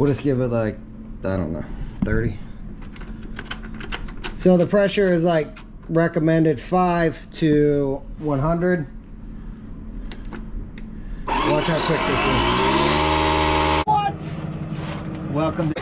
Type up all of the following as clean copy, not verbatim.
We'll just give it like, I don't know, 30. So the pressure is like recommended 5 to 100. Watch how quick this is. What? Welcome to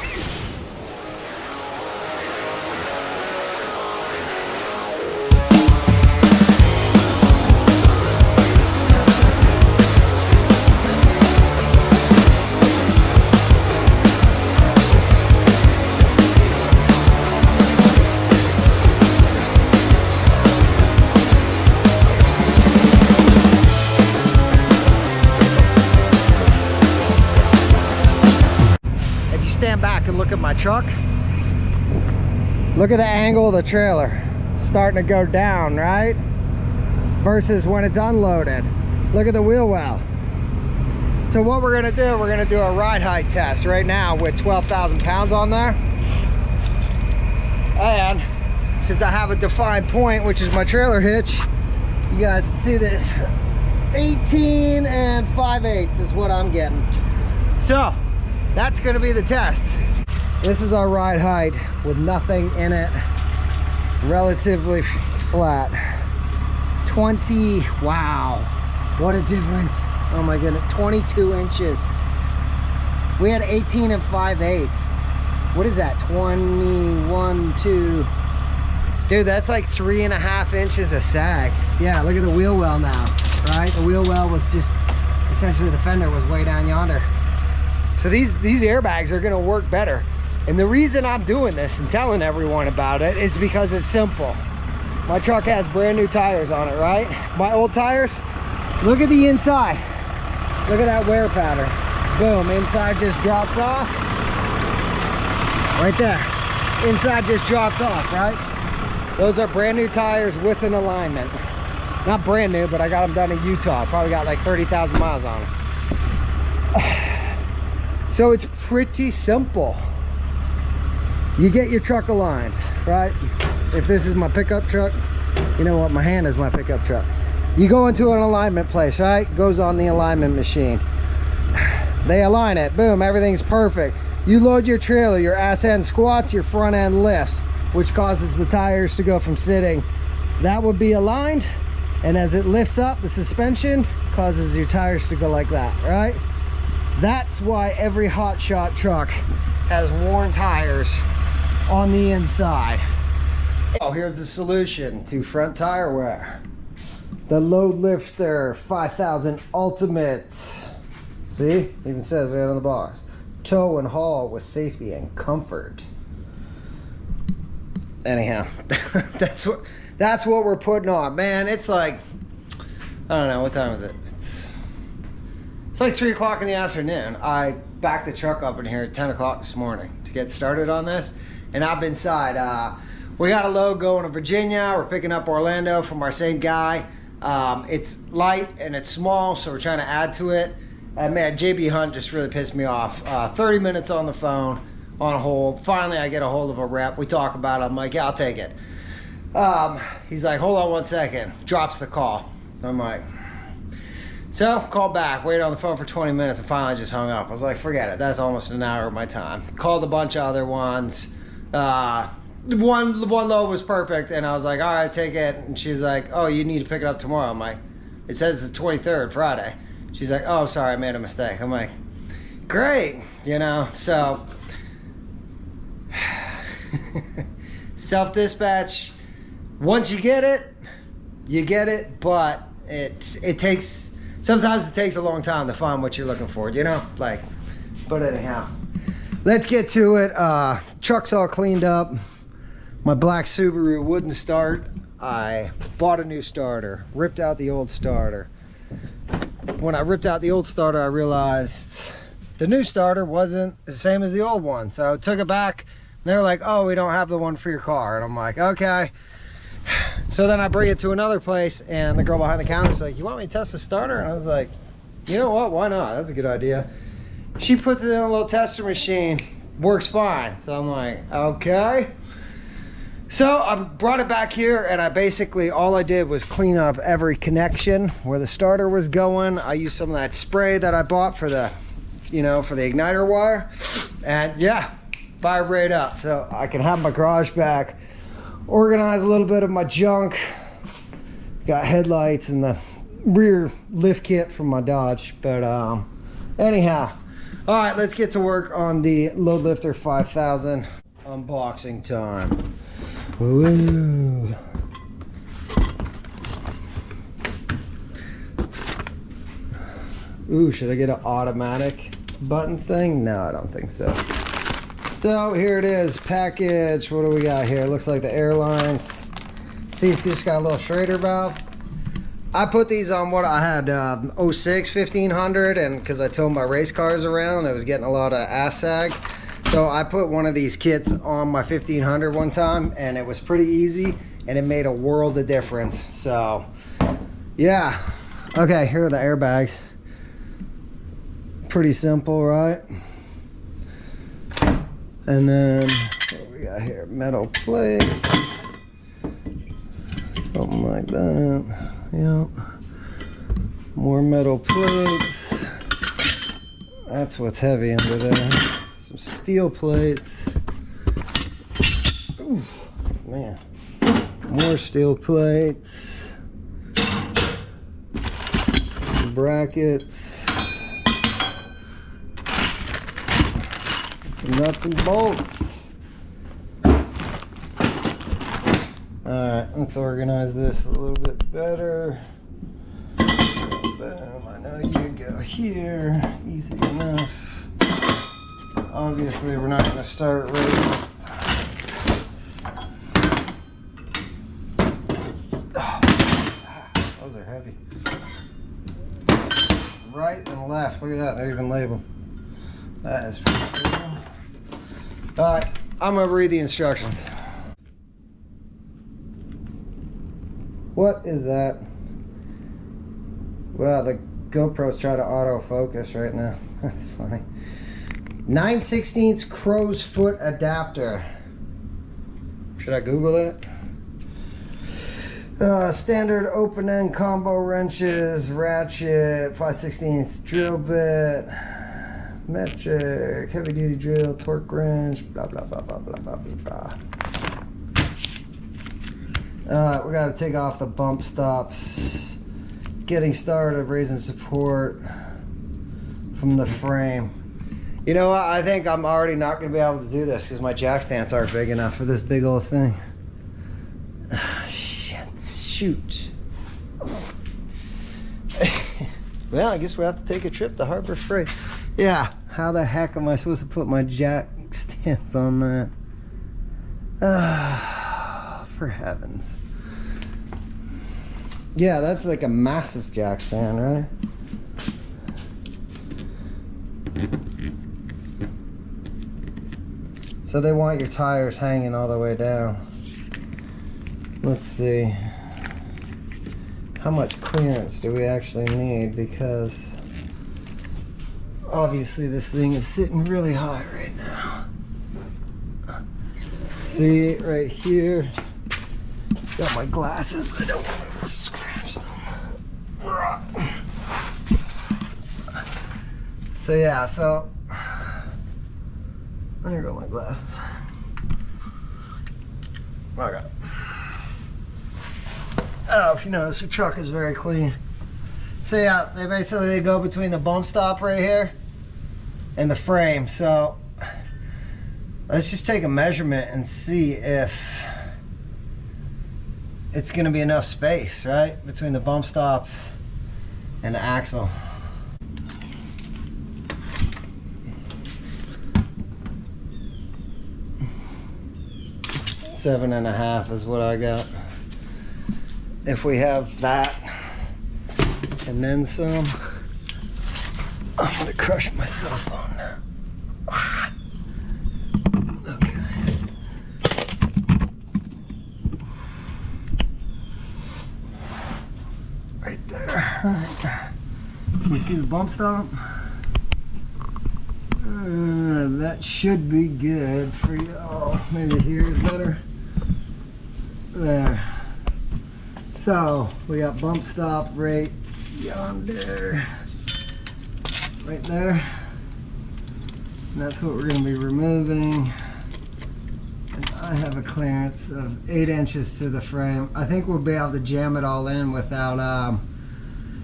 stand back and look at my truck. Look at the angle of the trailer starting to go down, right? Versus when it's unloaded. Look at the wheel well. So what we're gonna do, we're gonna do a ride height test right now with 12,000 pounds on there. And since I have a defined point, which is my trailer hitch, you guys see this, 18 and 5/8 is what I'm getting. So that's gonna be the test. This is our ride height with nothing in it, relatively flat. 20, wow, what a difference. Oh my goodness, 22 inches. We had 18 and 5/8. What is that, 21, 2? Dude, that's like 3.5 inches of sag. Yeah, look at the wheel well now, right? The wheel well was just, essentially the fender was way down yonder. So these airbags are gonna work better. And the reason I'm doing this and telling everyone about it is because it's simple. My truck has brand new tires on it, right? My old tires, look at the inside. Look at that wear pattern. Boom, inside just drops off. Right there, inside just drops off, right? Those are brand new tires with an alignment. Not brand new, but I got them done in Utah. Probably got like 30,000 miles on them. So it's pretty simple. You get your truck aligned, right? If this is my pickup truck, you know what, my hand is my pickup truck. You go into an alignment place, right? Goes on the alignment machine. They align it, boom, everything's perfect. You load your trailer, your ass end squats, your front end lifts, which causes the tires to go from sitting. That would be aligned, and as it lifts up, the suspension causes your tires to go like that, right? That's why every Hotshot truck has worn tires on the inside. Oh, here's the solution to front tire wear. The Load Lifter 5000 Ultimate. See, even says right on the box. Tow and haul with safety and comfort. Anyhow, that's what we're putting on. Man, it's like, I don't know, what time is it? It's like 3 o'clock in the afternoon. I backed the truck up in here at 10 o'clock this morning to get started on this. And I've been inside. We got a load going to Virginia. We're picking up Orlando from our same guy. It's light and it's small, so we're trying to add to it. Man, JB Hunt just really pissed me off. 30 minutes on the phone, on hold. Finally, I get a hold of a rep. We talk about it. I'm like, yeah, I'll take it. He's like, hold on 1 second. Drops the call. I'm like, so call back, waited on the phone for 20 minutes, and finally just hung up. I was like, forget it, that's almost an hour of my time. Called a bunch of other ones. One load was perfect, and I was like, all right, take it. And she's like, oh, you need to pick it up tomorrow. I'm like, it says the 23rd, Friday. She's like, oh, sorry, I made a mistake. I'm like, great, you know. So self-dispatch, once you get it, but it takes, sometimes it takes a long time to find what you're looking for, you know, like. But anyhow, let's get to it. Truck's all cleaned up. My black Subaru wouldn't start. I bought a new starter, ripped out the old starter. When I ripped out the old starter, I realized the new starter wasn't the same as the old one. So I took it back. They were like, oh, we don't have the one for your car. And I'm like, okay. So then I bring it to another place, and the girl behind the counter is like, you want me to test the starter? And I was like, you know what, why not? That's a good idea. She puts it in a little tester machine, works fine. So I'm like, okay. So I brought it back here, and I basically, all I did was clean up every connection where the starter was going. I used some of that spray that I bought for the you know, for the igniter wire. And yeah, vibrate up. So I can have my garage back, organize a little bit of my junk. Got headlights and the rear lift kit from my Dodge. But anyhow, all right, let's get to work on the Load Lifter 5000 unboxing time. Woo. Ooh, should I get an automatic button thing? No, I don't think so. So here it is, package. What do we got here? It looks like the airlines. See, it's just got a little Schrader valve. I put these on what I had 06 1500, and because I towed my race cars around, I was getting a lot of ass sag. So I put one of these kits on my 1500 one time, and it was pretty easy, and it made a world of difference. So yeah, okay, here are the airbags. Pretty simple, right? And then what we got here, metal plates, something like that. Yep, more metal plates. That's what's heavy under there. Some steel plates. Ooh, man, more steel plates, brackets, some nuts and bolts. Alright, let's organize this a little bit better. Boom, I know you go here. Easy enough. Obviously, we're not going to start right with... Oh, those are heavy. Right and left. Look at that, they're even labeled. That is pretty cool. Alright, I'm going to read the instructions. What is that? Well, the GoPro's trying to autofocus right now. That's funny. 9/16 crow's foot adapter. Should I Google that? Standard open end combo wrenches, ratchet, 5/16 drill bit, metric, heavy duty drill, torque wrench, blah blah blah blah blah blah blah. We got to take off the bump stops. Getting started, raising support from the frame. You know what? I think I'm already not going to be able to do this because my jack stands aren't big enough for this big old thing. Shit. Shoot. Well, I guess we have to take a trip to Harbor Freight. Yeah. How the heck am I supposed to put my jack stands on that? For heavens. Yeah, that's like a massive jack stand, right? So they want your tires hanging all the way down. Let's see. How much clearance do we actually need? Because obviously this thing is sitting really high right now. See, right here. Got my glasses. I don't want to scratch them. So yeah, so there go my glasses. Okay. Oh, if you notice, the truck is very clean. So yeah, they basically go between the bump stop right here and the frame. So let's just take a measurement and see if it's going to be enough space, right, between the bump stop and the axle. Seven and a half is what I got. If we have that and then some, I'm going to crush myself on that. Right there. All right. Can you see the bump stop? That should be good for you. Oh, maybe here is better. There. So we got bump stop right yonder. Right there. And that's what we're going to be removing. And I have a clearance of 8 inches to the frame. I think we'll be able to jam it all in without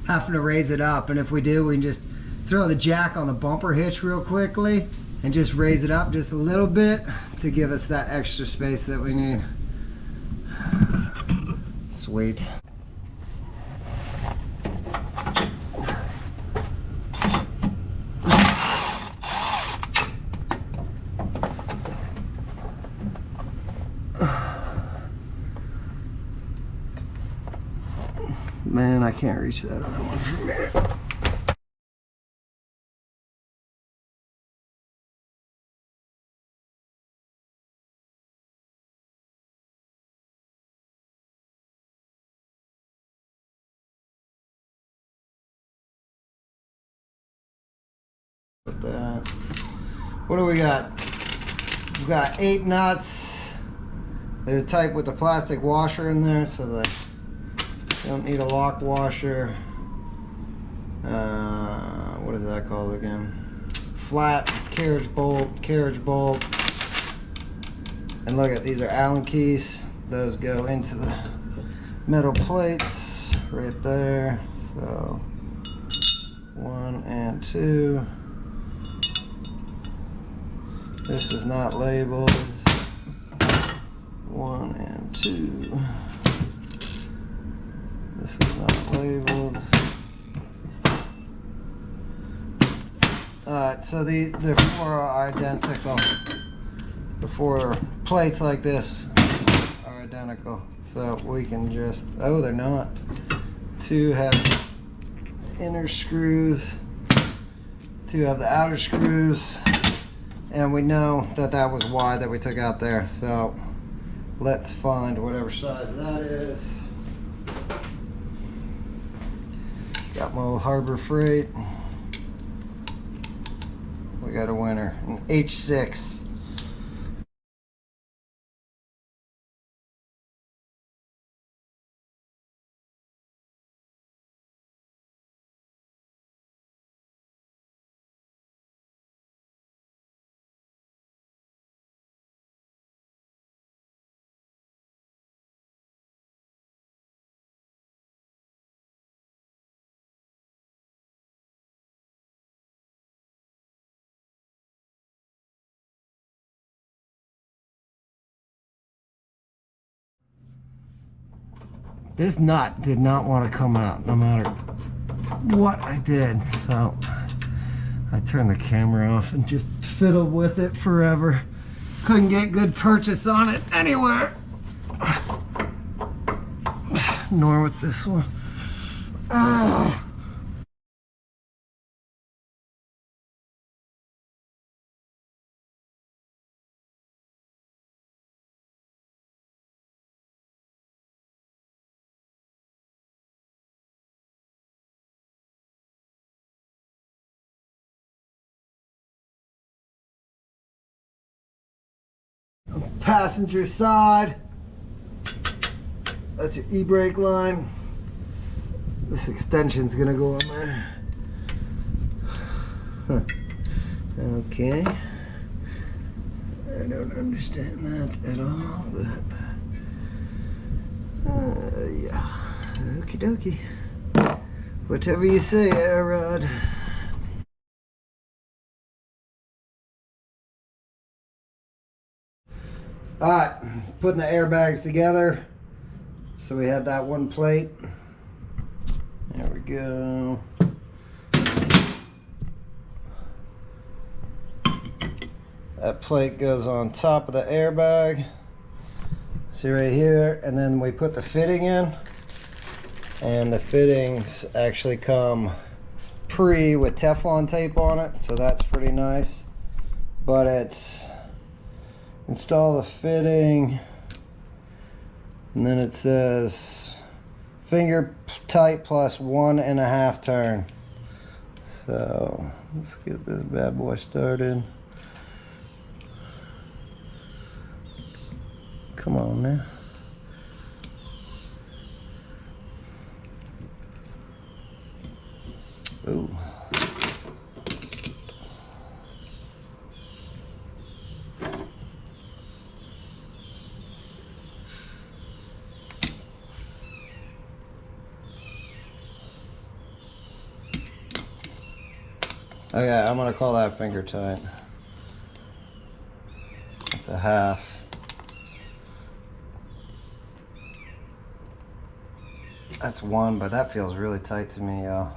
having to raise it up. And if we do, we can just throw the jack on the bumper hitch real quickly and just raise it up just a little bit to give us that extra space that we need. Sweet. Man, I can't reach that other one from here. Put that. What do we got? We've got 8 nuts. They're the type with the plastic washer in there, so they don't need a lock washer. What is that called again? Flat carriage bolt. And look at these are Allen keys. Those go into the metal plates right there. So 1 and 2. This is not labeled. 1 and 2. This is not labeled. Alright, so the 4 are identical. The 4 plates like this are identical. So we can just, oh, they're not. 2 have inner screws. 2 have the outer screws. And we know that that was wide that we took out there. So let's find whatever size that is. Got my old Harbor Freight. We got a winner, an H6. This nut did not want to come out no matter what I did, so I turned the camera off and just fiddled with it forever. Couldn't get good purchase on it anywhere, nor with this one. Oh. Passenger side, that's your e-brake line. This extension's gonna go on there. Huh. Okay, I don't understand that at all, but yeah, okie dokie, whatever you say, Air Rod. Alright, putting the airbags together. So we had that one plate. There we go. That plate goes on top of the airbag. See right here, and then we put the fitting in. And the fittings actually come pre with Teflon tape on it, so that's pretty nice. But it's install the fitting, and then it says finger tight plus 1.5 turn. So let's get this bad boy started. Come on now. Ooh. Okay, I'm gonna call that finger tight. It's a half. That's 1, but that feels really tight to me, y'all.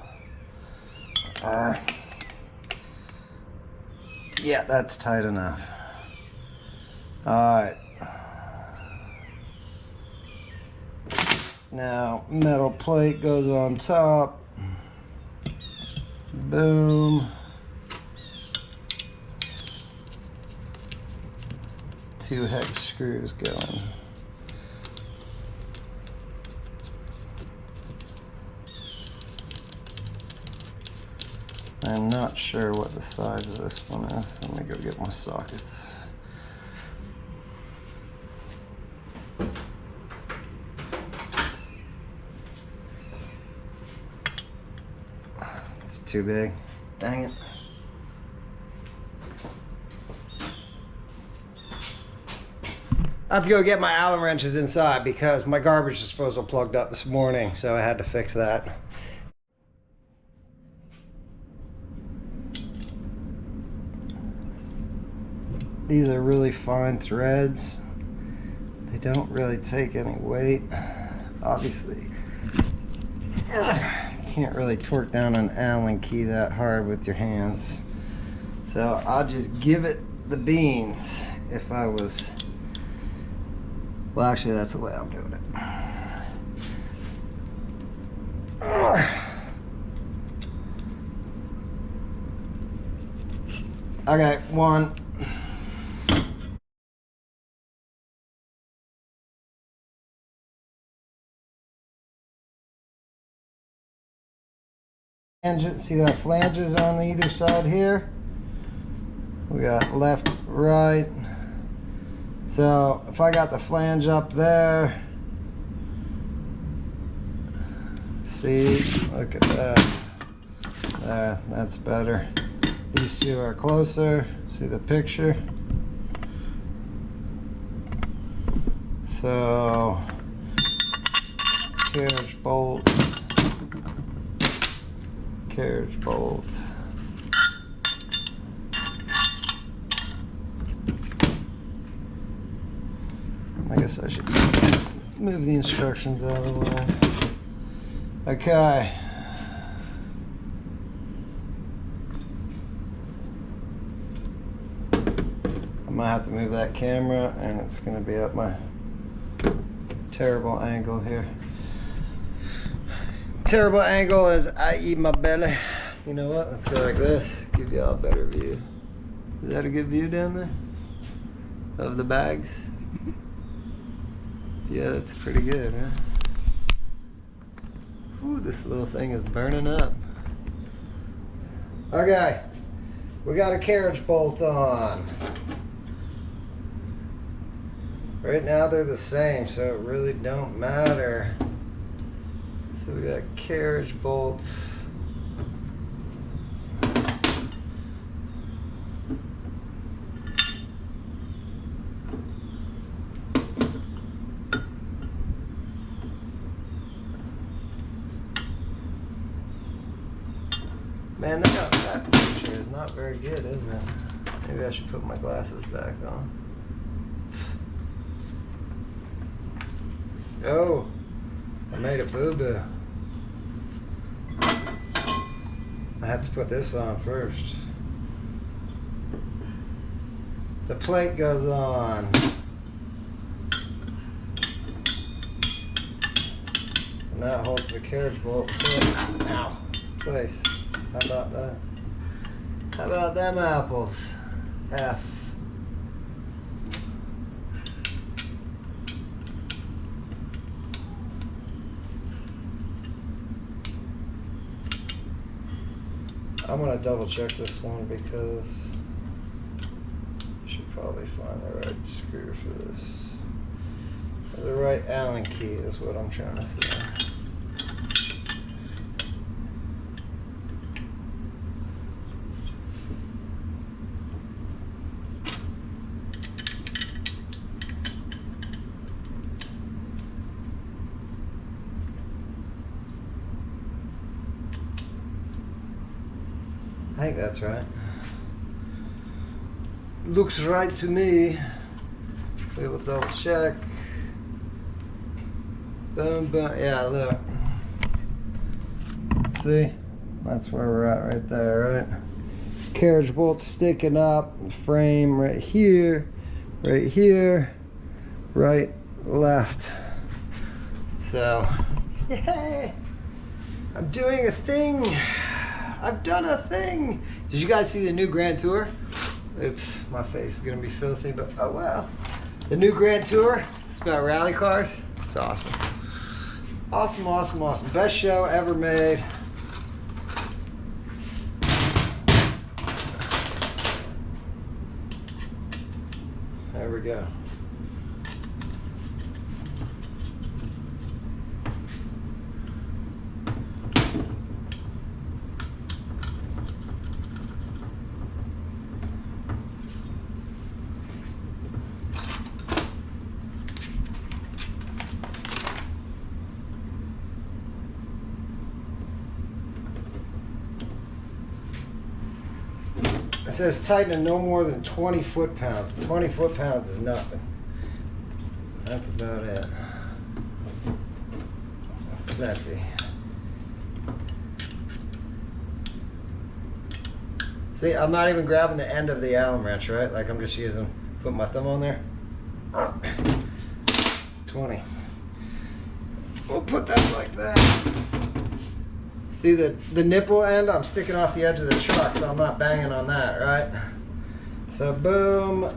Yeah, that's tight enough. Alright. Now, metal plate goes on top. Boom. 2 hex screws going. I'm not sure what the size of this one is. Let me go get my sockets. It's too big. Dang it. I have to go get my Allen wrenches inside because my garbage disposal plugged up this morning, so I had to fix that. These are really fine threads. They don't really take any weight. Obviously, you can't really torque down an Allen key that hard with your hands. So I'll just give it the beans if I was... Well, actually, that's the way I'm doing it. Okay, 1. See that flanges on either side here? We got left, right. So if I got the flange up there, see, look at that. There, that's better. These two are closer. See the picture? So carriage bolt. Carriage bolt. I guess I should move the instructions out of the way. Okay. I'm gonna have to move that camera, and it's gonna be up my terrible angle here. Terrible angle as I eat my belly. You know what? Let's go like this. Give y'all a better view. Is that a good view down there? Of the bags? Yeah, that's pretty good, huh? Ooh, this little thing is burning up. Okay. We got a carriage bolt on. Right now they're the same, so it really don't matter. So we got carriage bolts. Man, that picture is not very good, is it? Maybe I should put my glasses back on. Oh, I made a boo-boo. I have to put this on first. The plate goes on. And that holds the carriage bolt place. How about that? How about them apples? F. I'm gonna double check this one because I should probably find the right screw for this. The right Allen key is what I'm trying to say. I think that's right. Looks right to me. We will double check. Boom, boom. Yeah, look. See? That's where we're at right there, right? Carriage bolt sticking up. Frame right here, right, left. So, yay! I'm doing a thing. I've done a thing. Did you guys see the new Grand Tour? Oops, my face is gonna be filthy, but oh well. The new Grand Tour, it's about rally cars. It's awesome. Awesome, awesome, awesome. Best show ever made. There we go. It says tighten no more than 20 foot-pounds. 20 foot-pounds is nothing. That's about it. Plenty. See, I'm not even grabbing the end of the Allen wrench, right? Like I'm just using, put my thumb on there. 20. We'll put that like that. See the nipple end? I'm sticking off the edge of the truck, so I'm not banging on that, right? So boom.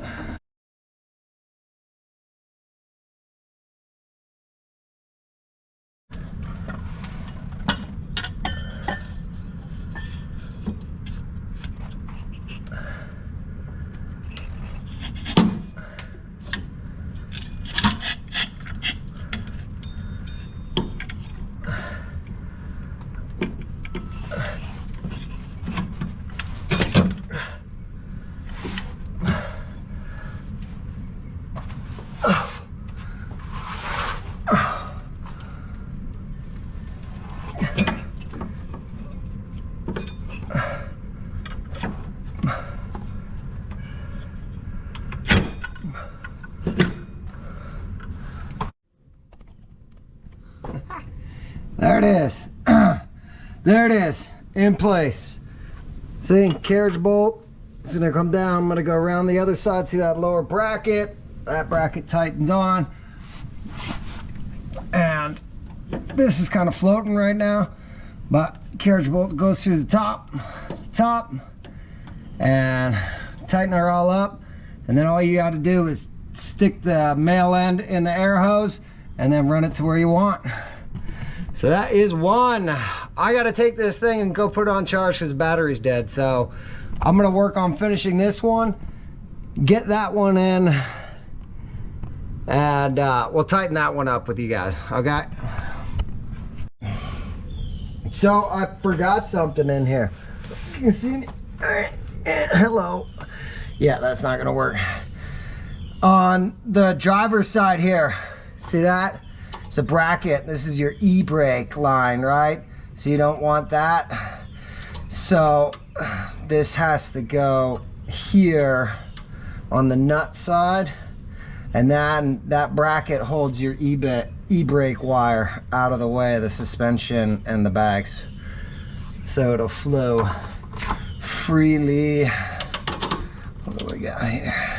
There it is. There it is, in place. See, carriage bolt. It's gonna come down. I'm gonna go around the other side. See that lower bracket? That bracket tightens on. And this is kind of floating right now, but carriage bolt goes through the top, and tighten her all up. And then all you gotta do is stick the male end in the air hose and then run it to where you want. So that is one. I gotta take this thing and go put it on charge because the battery's dead. So I'm gonna work on finishing this one, get that one in, and we'll tighten that one up with you guys, okay? So I forgot something in here. You see me? Hello. Yeah, that's not gonna work. On the driver's side here, see that? It's a bracket. This is your e-brake line, right? So you don't want that. So this has to go here on the nut side, and then that bracket holds your e-brake wire out of the way of the suspension and the bags, so it'll flow freely. What do we got here?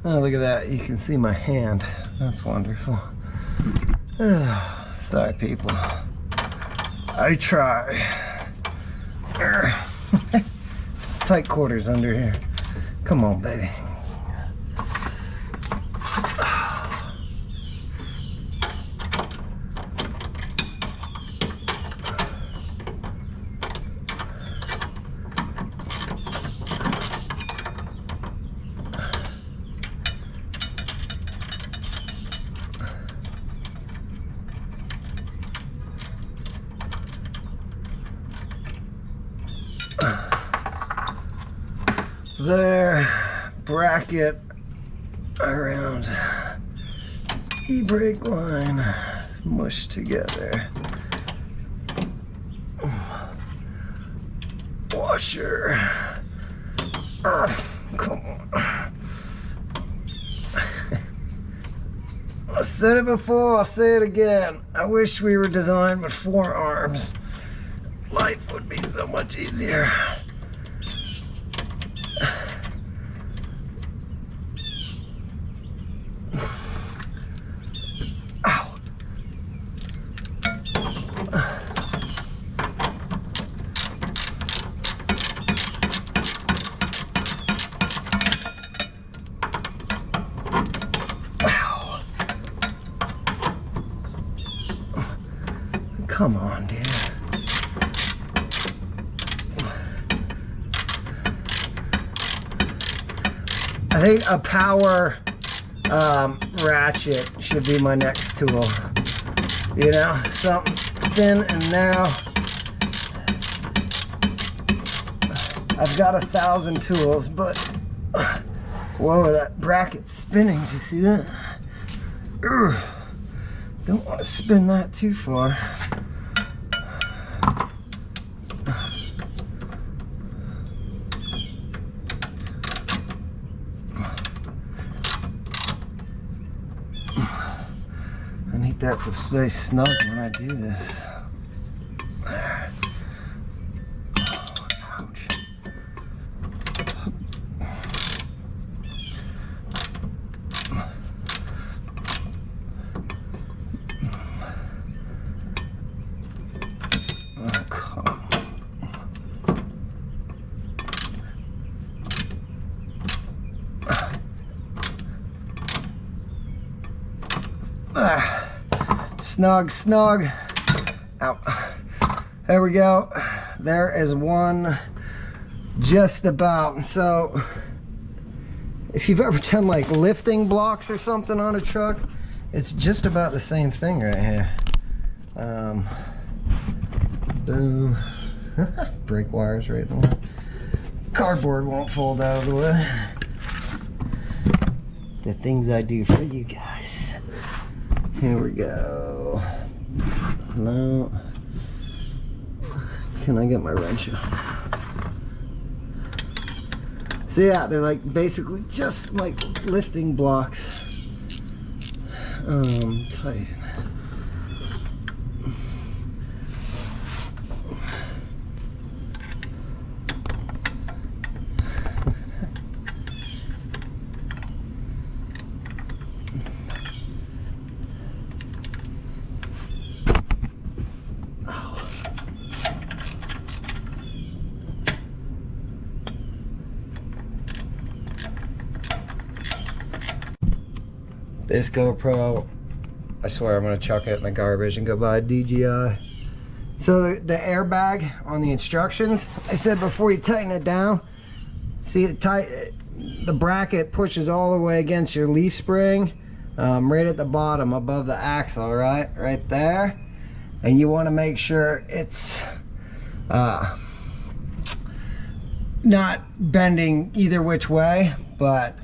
Oh, look at that. You can see my hand. That's wonderful. Sorry, people. I try. Tight quarters under here. Come on, baby. There, bracket around e-brake line, mushed together. Washer. Come on. I said it before, I'll say it again. I wish we were designed with 4 arms. Life would be so much easier. Come on, dude. I think a power ratchet should be my next tool. You know, something thin and narrow. I've got 1,000 tools, but whoa, that bracket's spinning. Did you see that? Ugh. Don't want to spin that too far. I need that to stay snug when I do this. There. Oh, ouch. Oh, come on. Snug, snug. Out. There we go. There is one just about. So if you've ever done like lifting blocks or something on a truck, it's just about the same thing right here. Boom. Brake wires right there. Cardboard won't fold out of the way. The things I do for you guys. Here we go. No. Can I get my wrench out? So yeah, they're like basically just like lifting blocks. Tight. This GoPro, I swear I'm gonna chuck it in the garbage and go buy a DJI. So the airbag on the instructions, I said before you tighten it down, see it tight, the bracket pushes all the way against your leaf spring, right at the bottom above the axle, right there. And you wanna make sure it's not bending either which way, but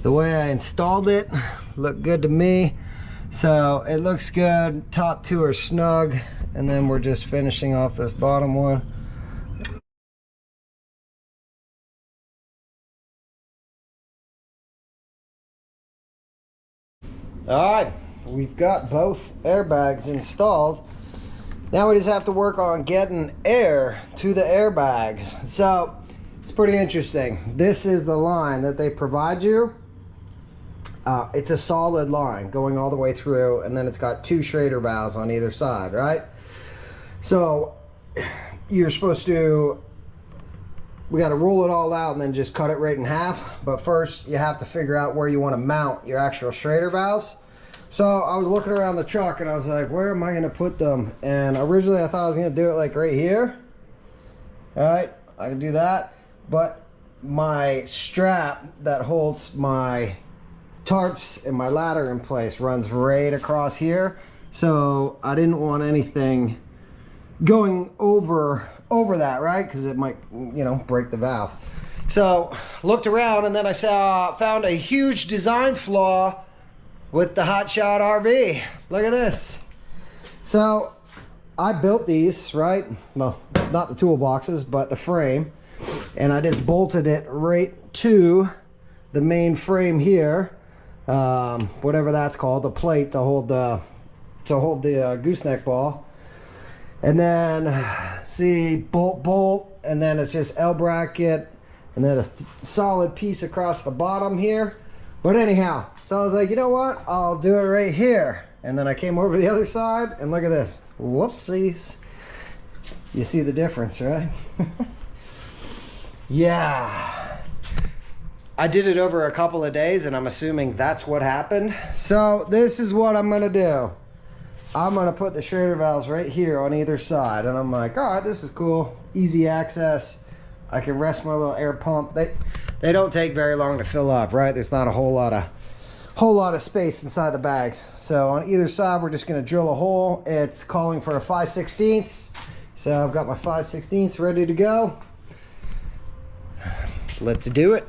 the way I installed it looked good to me. So it looks good. Top 2 are snug, and then we're just finishing off this bottom one. All right, we've got both airbags installed. Now we just have to work on getting air to the airbags. So it's pretty interesting. This is the line that they provide you. It's a solid line going all the way through, and then it's got 2 Schrader valves on either side, right? So you're supposed to we got to roll it all out and then just cut it right in half. But first, you have to figure out where you want to mount your actual Schrader valves. So I was looking around the truck and I was like, where am I going to put them? And originally I thought I was going to do it like right here. All right, I can do that. But my strap that holds my tarps and my ladder in place runs right across here. So I didn't want anything going over that, right? Because it might, you know, break the valve. So looked around and then I found a huge design flaw with the Hotshot RV. Look at this. So I built these, right? Well, not the toolboxes, but the frame. And I just bolted it right to the main frame here. Whatever that's called, the plate to hold the gooseneck ball. And then see, bolt, and then it's just L bracket, and then a solid piece across the bottom here. But anyhow, so I was like, you know what? I'll do it right here. And then I came over to the other side, and look at this. Whoopsies. You see the difference, right? Yeah. I did it over a couple of days, and I'm assuming that's what happened. So this is what I'm gonna do. I'm gonna put the Schrader valves right here on either side, and I'm like, all right, this is cool, easy access. I can rest my little air pump. They don't take very long to fill up, right? There's not a whole lot of space inside the bags. So on either side, we're just gonna drill a hole. It's calling for a 5/16. So I've got my 5/16 ready to go. Let's do it.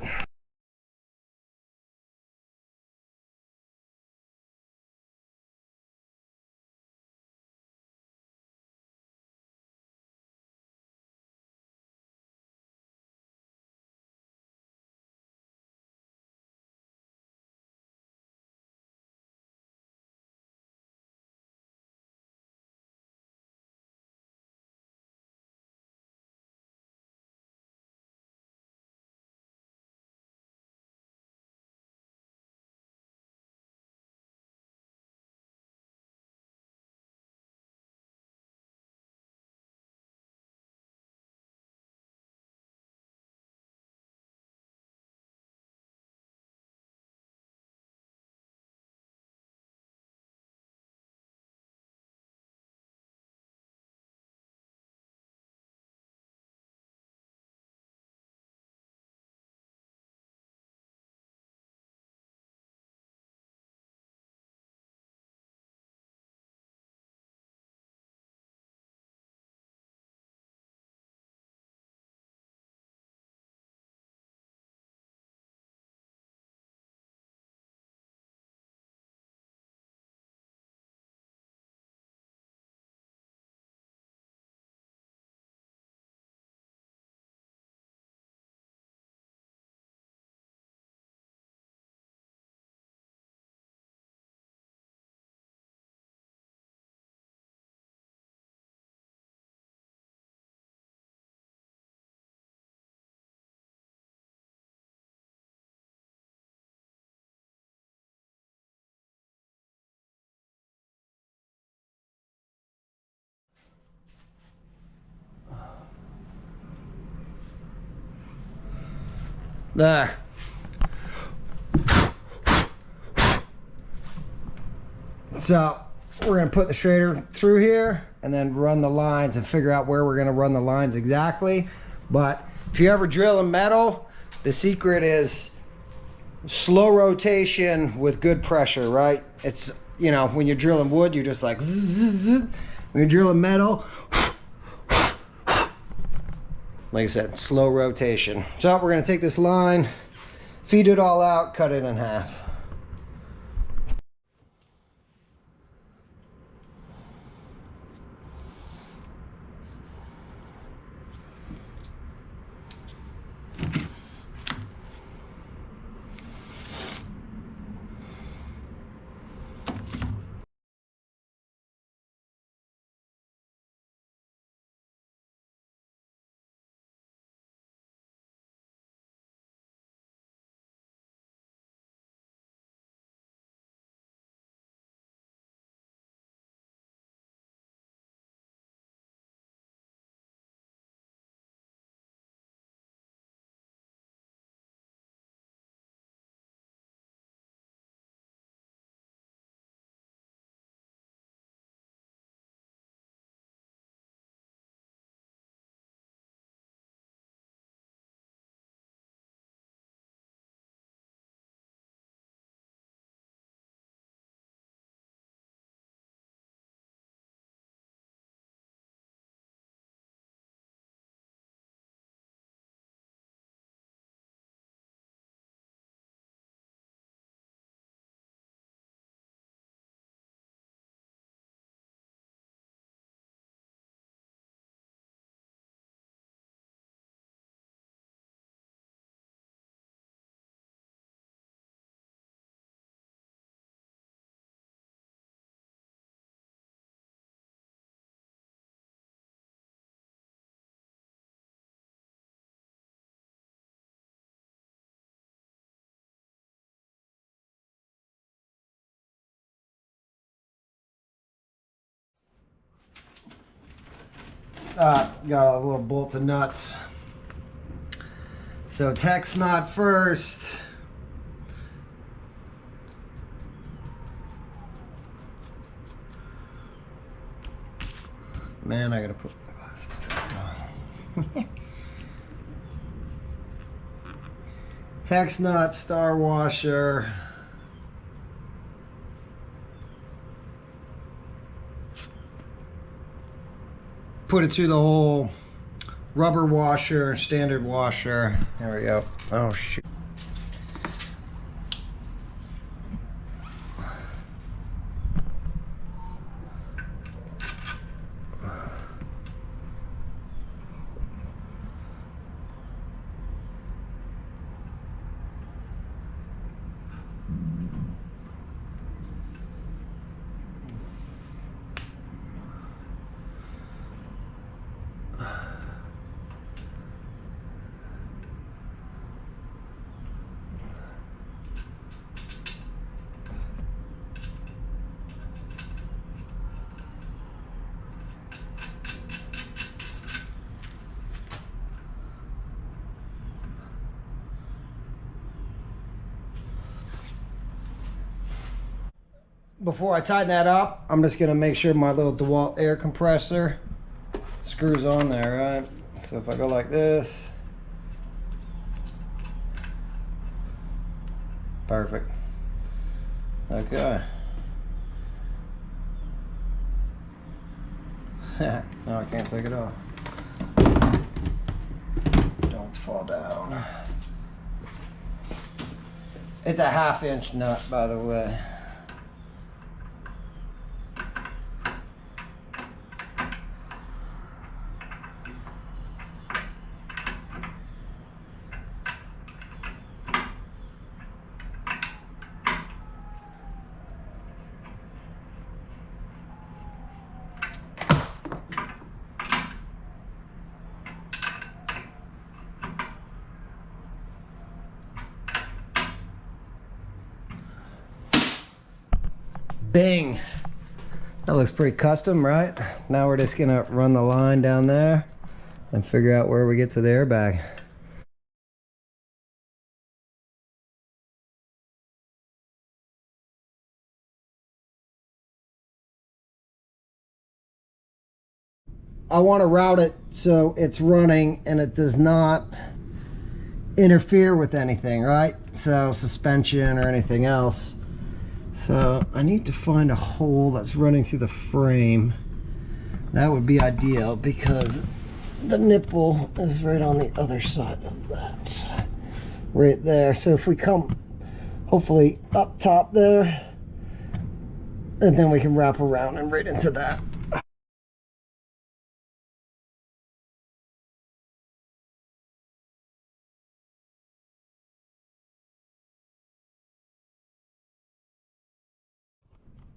There. So we're gonna put the Schrader through here and then run the lines and figure out where we're gonna run the lines exactly. But if you ever drill in metal, the secret is slow rotation with good pressure, right? It's, you know, when you're drilling wood, you're just like zzz, zzz, zzz. When you're drilling metal, like I said, slow rotation. So we're gonna take this line, feed it all out, cut it in half. got a little bolts and nuts. So it's hex nut first. Man, I gotta put my glasses back on. Hex nut, star washer. Put it through the hole. Rubber washer, standard washer. There we go. Oh shoot. Before I tighten that up, I'm just gonna make sure my little DeWalt air compressor screws on there, right? So if I go like this, perfect. Okay. No, I can't take it off. Don't fall down. It's a 1/2 inch nut, by the way. Bing. That looks pretty custom, right? Now we're just gonna run the line down there and figure out where we get to the airbag. I want to route it so it's running and it does not interfere with anything, right? So suspension or anything else. So I need to find a hole that's running through the frame. That would be ideal because the nipple is right on the other side of that. Right there. So if we come hopefully up top there, and then we can wrap around and right into that.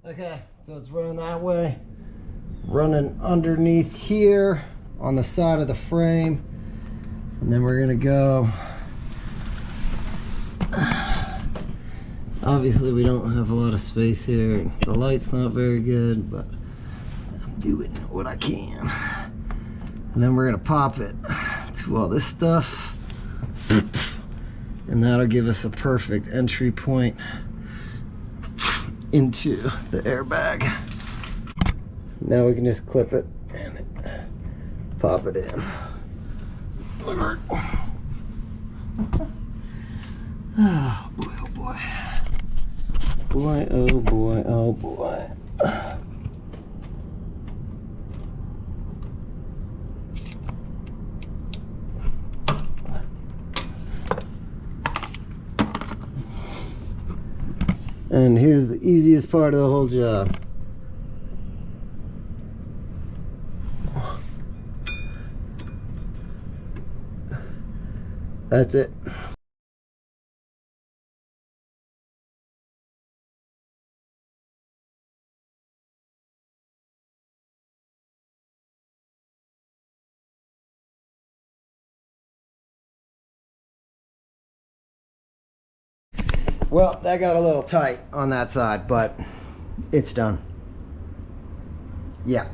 Okay, so it's running that way, running underneath here on the side of the frame, and then we're gonna go. Obviously we don't have a lot of space here. The light's not very good, but I'm doing what I can. And then we're gonna pop it to all this stuff, and that'll give us a perfect entry point into the airbag. Now we can just clip it and pop it in. Oh boy, oh boy. Boy, oh boy, oh boy. And here's the easiest part of the whole job. That's it. Well, that got a little tight on that side, but it's done. Yeah.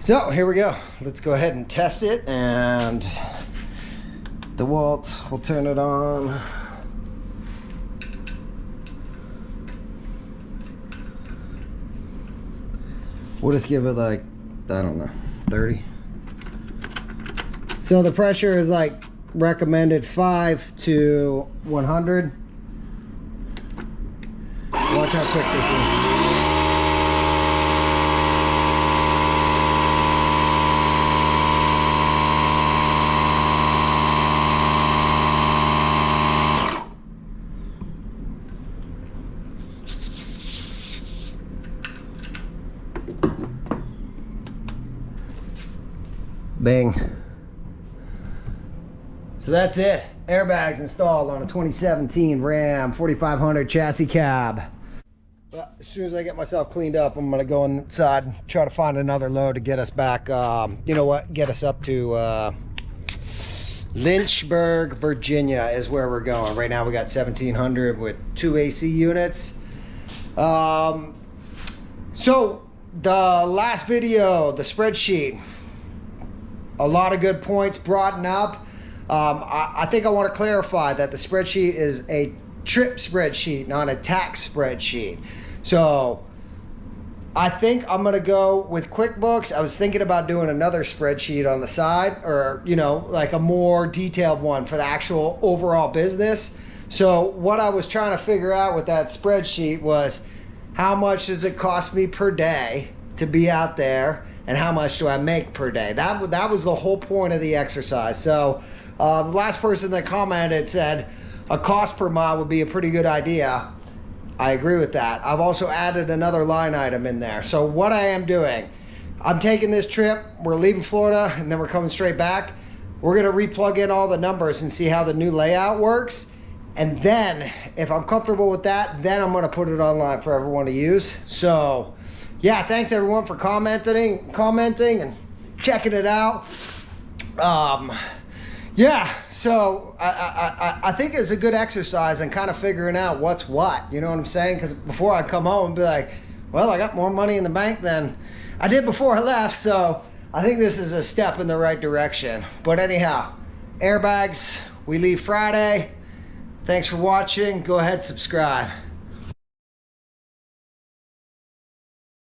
So here we go. Let's go ahead and test it, and DeWalt, we'll turn it on. We'll just give it like, I don't know, 30. So the pressure is like recommended 5 to 100. Watch how quick this is. Bang. So that's it. Airbags installed on a 2017 Ram 4500 chassis cab. But as soon as I get myself cleaned up, I'm gonna go inside and try to find another load to get us back, you know what, get us up to Lynchburg, Virginia is where we're going. Right now we got 1700 with 2 AC units. So the last video, the spreadsheet, a lot of good points brought up. I think I want to clarify that the spreadsheet is a trip spreadsheet, not a tax spreadsheet. So I think I'm going to go with QuickBooks. I was thinking about doing another spreadsheet on the side, or, you know, like a more detailed one for the actual overall business. So what I was trying to figure out with that spreadsheet was, how much does it cost me per day to be out there, and how much do I make per day? That was the whole point of the exercise. So the last person that commented said a cost per mile would be a pretty good idea. I agree with that. I've also added another line item in there. So what I am doing, I'm taking this trip, we're leaving Florida, and then we're coming straight back. We're gonna re-plug in all the numbers and see how the new layout works. And then if I'm comfortable with that, then I'm gonna put it online for everyone to use. So yeah, thanks everyone for commenting and checking it out. Yeah, so I think it's a good exercise in kind of figuring out what's what, you know what I'm saying? Because before I come home and be like, well, I got more money in the bank than I did before I left, so I think this is a step in the right direction. But anyhow, airbags, we leave Friday. Thanks for watching. Go ahead, subscribe.